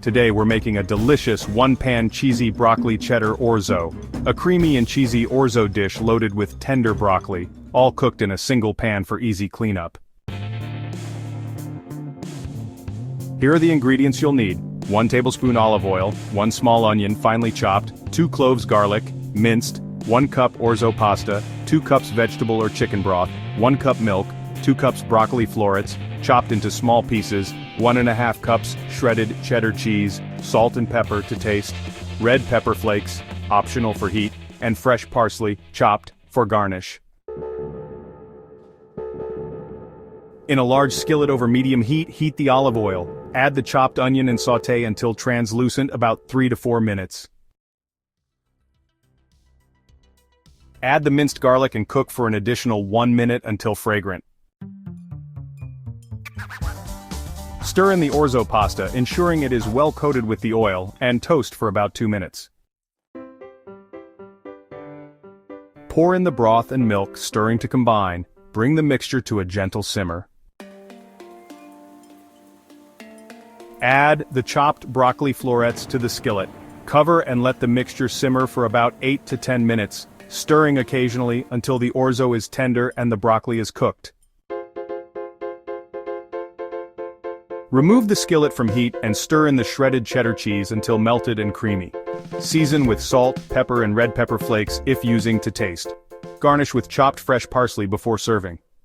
Today we're making a delicious one-pan cheesy broccoli-cheddar orzo, a creamy and cheesy orzo dish loaded with tender broccoli, all cooked in a single pan for easy cleanup. Here are the ingredients you'll need: 1 tablespoon olive oil, 1 small onion finely chopped, 2 cloves garlic, minced, 1 cup orzo pasta, 2 cups vegetable or chicken broth, 1 cup milk, 2 cups broccoli florets, chopped into small pieces, 1½ cups shredded cheddar cheese, salt and pepper to taste, red pepper flakes, optional for heat, and fresh parsley, chopped, for garnish. In a large skillet over medium heat, heat the olive oil, add the chopped onion and sauté until translucent, about 3 to 4 minutes. Add the minced garlic and cook for an additional 1 minute until fragrant. Stir in the orzo pasta, ensuring it is well coated with the oil, and toast for about 2 minutes. Pour in the broth and milk, stirring to combine. Bring the mixture to a gentle simmer. Add the chopped broccoli florets to the skillet. Cover and let the mixture simmer for about 8 to 10 minutes, stirring occasionally until the orzo is tender and the broccoli is cooked. Remove the skillet from heat and stir in the shredded cheddar cheese until melted and creamy. Season with salt, pepper and red pepper flakes if using to taste. Garnish with chopped fresh parsley before serving.